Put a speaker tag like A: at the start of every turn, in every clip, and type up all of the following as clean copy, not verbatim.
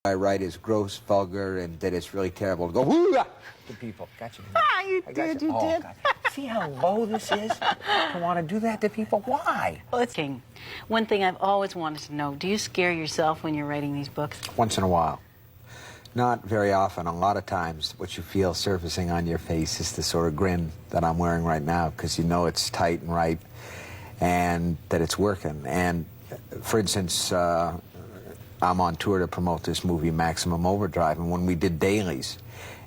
A: I write is gross, vulgar, and that it's really terrible to go whoo-ah to people. Gotcha.
B: Ah, you did.
A: God. See how low this is to want to do that to people? Why?
B: Well, it's king. One thing I've always wanted to know, do you scare yourself when you're writing these books?
A: Once in a while. Not very often. A lot of times what you feel surfacing on your face is the sort of grin that I'm wearing right now, because you know it's tight and right and that it's working. And for instance, I'm on tour to promote this movie, Maximum Overdrive, and when we did dailies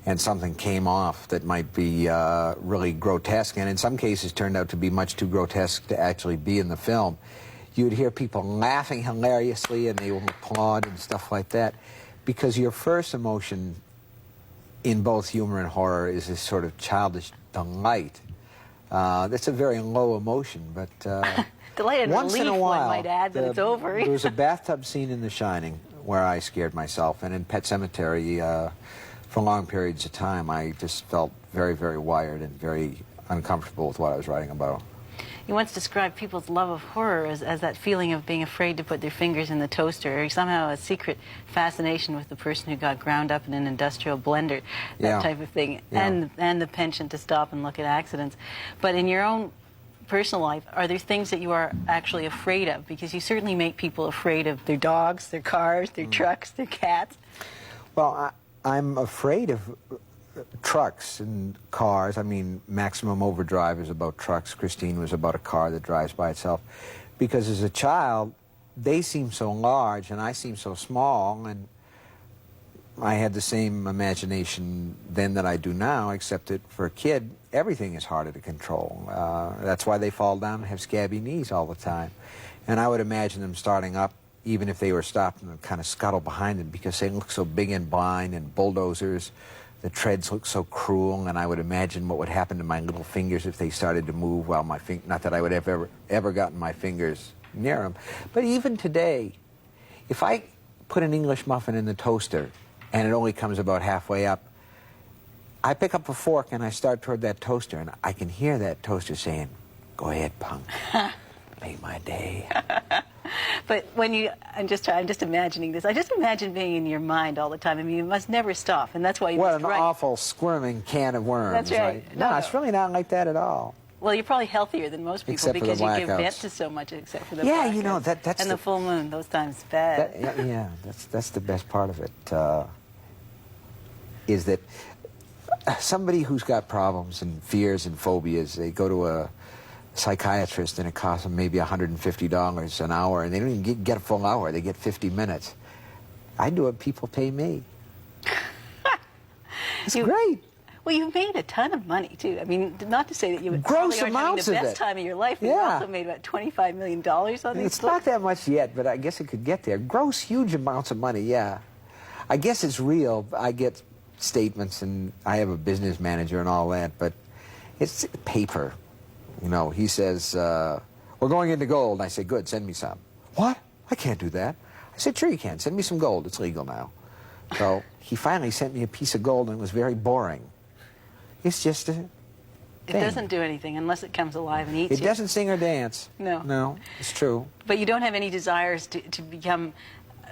A: and something came off that might be really grotesque, and in some cases turned out to be much too grotesque to actually be in the film, you would hear people laughing hilariously and they would applaud and stuff like that, because your first emotion in both humor and horror is this sort of childish delight. That's a very low emotion, but
B: Delight and
A: once
B: relief,
A: in a while,
B: one might add, that it's over.
A: There was a bathtub scene in The Shining where I scared myself, and in Pet Sematary, for long periods of time, I just felt very, very wired and very uncomfortable with what I was writing about.
B: You once described people's love of horror as that feeling of being afraid to put their fingers in the toaster, or somehow a secret fascination with the person who got ground up in an industrial blender, that type of thing, and the penchant to stop and look at accidents. But in your own personal life, are there things that you are actually afraid of? Because you certainly make people afraid of their dogs, their cars, their trucks, their cats.
A: Well, I'm afraid of trucks and cars. I mean, Maximum Overdrive is about trucks. Christine was about a car that drives by itself. Because as a child, they seem so large and I seem so small, and I had the same imagination then that I do now, except that for a kid, everything is harder to control. That's why they fall down and have scabby knees all the time. And I would imagine them starting up, even if they were stopped, and kind of scuttle behind them, because they look so big and blind, and bulldozers, the treads look so cruel, and I would imagine what would happen to my little fingers if they started to move while my not that I would have ever gotten my fingers near them. But even today, if I put an English muffin in the toaster and it only comes about halfway up, I pick up a fork and I start toward that toaster, and I can hear that toaster saying, "Go ahead, punk, make my day."
B: But when you, I'm just imagining this. I just imagine being in your mind all the time. I mean, you must never stop, and that's why you
A: What
B: must
A: an
B: write.
A: awful squirming can of worms.
B: That's right.
A: No, it's really not like that at all.
B: Well, you're probably healthier than most people,
A: Except for
B: because
A: the
B: you give vent
A: blackouts.
B: to so much, except for the
A: Yeah,
B: blackouts.
A: you know, that's
B: and the full moon, those times bad.
A: Yeah, that's the best part of it, is that somebody who's got problems and fears and phobias, they go to a psychiatrist and it costs them maybe $150 an hour, and they don't even get a full hour, they get 50 minutes. I do it, people pay me. It's great.
B: Well, you've made a ton of money, too. I mean, not to say that you
A: Gross
B: probably aren't
A: amounts
B: having the
A: of
B: best
A: it.
B: time of your life, but you also made about $25 million on these
A: It's
B: books.
A: not that much yet, but I guess it could get there. Gross, huge amounts of money, yeah. I guess it's real. I get statements, and I have a business manager and all that, but it's paper. You know, he says, "We're going into gold." I say, "Good, send me some." "What? I can't do that." I said, "Sure you can. Send me some gold. It's legal now." So he finally sent me a piece of gold, and it was very boring. It's just a thing.
B: It doesn't do anything unless it comes alive and eats
A: It
B: you.
A: doesn't sing or dance.
B: No.
A: No, it's true.
B: But you don't have any desires to become,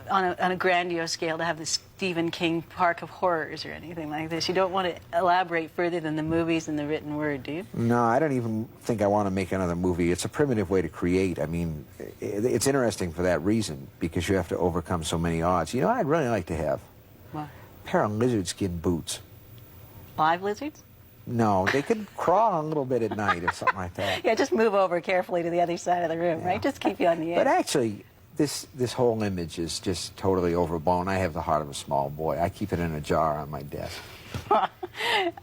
B: on a grandiose scale, to have the Stephen King Park of Horrors or anything like this. You don't want to elaborate further than the movies and the written word, do you?
A: No, I don't even think I want to make another movie. It's a primitive way to create. I mean, it's interesting for that reason, because you have to overcome so many odds. You know, I'd really like to have
B: What?
A: a pair of lizard skin boots.
B: Live lizards?
A: No, they could crawl a little bit at night or something like that.
B: Yeah, just move over carefully to the other side of the room, right? Just keep you on the edge.
A: But actually, this whole image is just totally overblown. I have the heart of a small boy. I keep it in a jar on my desk.
B: I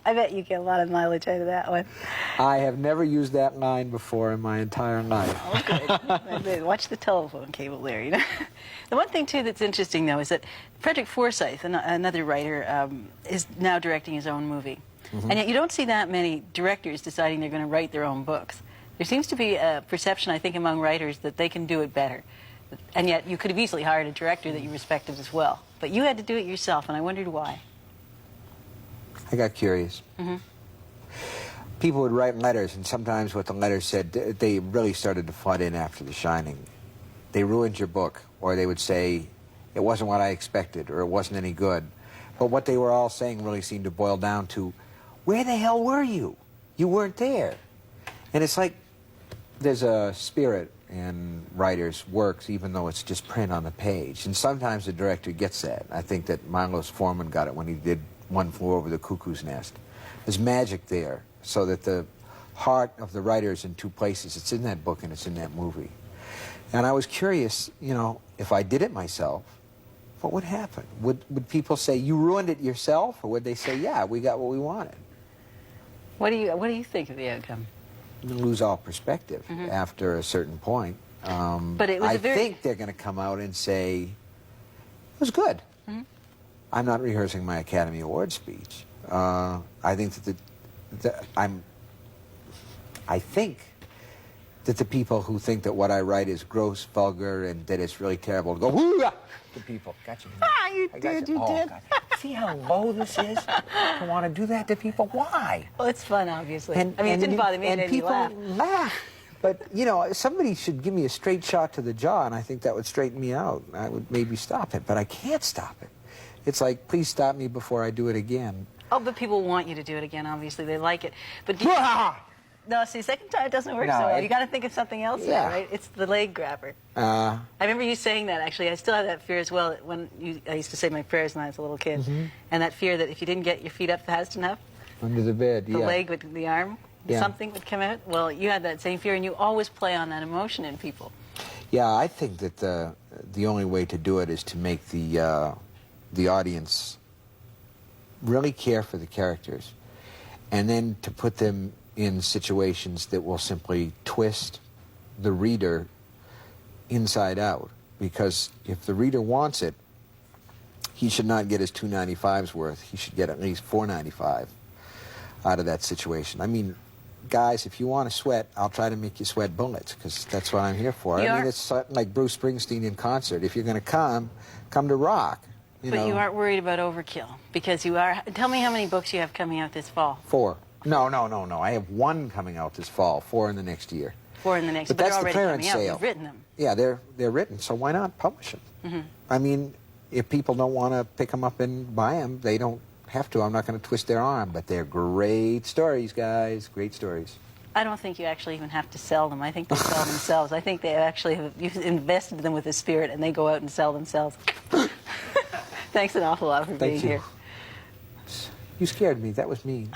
B: bet you get a lot of mileage out of that one.
A: I have never used that line before in my entire life.
B: Oh, good. Watch the telephone cable there, you know. The one thing, too, that's interesting, though, is that Frederick Forsyth, another writer, is now directing his own movie. And yet you don't see that many directors deciding they're going to write their own books. There seems to be a perception, I think, among writers that they can do it better. And yet you could have easily hired a director that you respected as well. But you had to do it yourself, and I wondered why.
A: I got curious. People would write letters, and sometimes what the letters said, they really started to flood in after The Shining. They ruined your book, or they would say, it wasn't what I expected, or it wasn't any good. But what they were all saying really seemed to boil down to, where the hell were you? You weren't there. And it's like there's a spirit in writers' works, even though it's just print on the page. And sometimes the director gets that. I think that Milos Forman got it when he did One Flew Over the Cuckoo's Nest. There's magic there, so that the heart of the writer is in two places. It's in that book and it's in that movie. And I was curious, you know, if I did it myself, what would happen? Would people say, you ruined it yourself? Or would they say, yeah, we got what we wanted?
B: What do you think of the outcome?
A: You lose all perspective after a certain point.
B: But it was
A: I think they're going to come out and say, it was good. I'm not rehearsing my Academy Award speech. I think that I think that the people who think that what I write is gross, vulgar, and that it's really terrible go, whoo-ah! To people. Gotcha.
B: Ah, you did.
A: God. See how low this is? To want to do that to people? Why?
B: Well, it's fun, obviously. I mean, it didn't bother me, it made me laugh.
A: Laugh. But, you know, somebody should give me a straight shot to the jaw, and I think that would straighten me out. I would maybe stop it, but I can't stop it. It's like, please stop me before I do it again.
B: Oh, but people want you to do it again, obviously. They like it. But no, see, second time it doesn't work so well. You got to think of something else, there, right? It's the leg grabber. I remember you saying that, actually. I still have that fear as well. When I used to say my prayers when I was a little kid. And that fear that if you didn't get your feet up fast enough,
A: under the bed,
B: the leg with the arm, something would come out. Well, you had that same fear, and you always play on that emotion in people.
A: Yeah, I think that the only way to do it is to make the audience really care for the characters, and then to put them in situations that will simply twist the reader inside out. Because if the reader wants it, he should not get his $2.95's worth. He should get at least $4.95 out of that situation. I mean, guys, if you want to sweat, I'll try to make you sweat bullets, because that's what I'm here for. I mean, it's like Bruce Springsteen in concert. If you're going to come to rock. You know.
B: You aren't worried about overkill, because you are. Tell me how many books you have coming out this fall.
A: 4. No. I have 1 coming out this fall, 4 in the next year.
B: 4 in the next year,
A: but that's
B: they're
A: the
B: already
A: clearance
B: coming out.
A: sale.
B: You've written them.
A: Yeah, they're written, so why not publish them? I mean, if people don't want to pick them up and buy them, they don't have to. I'm not going to twist their arm, but they're great stories, guys, great stories.
B: I don't think you actually even have to sell them. I think they sell themselves. I think they actually you've invested them with a spirit, and they go out and sell themselves. Thanks an awful lot for being here.
A: You scared me. That was mean.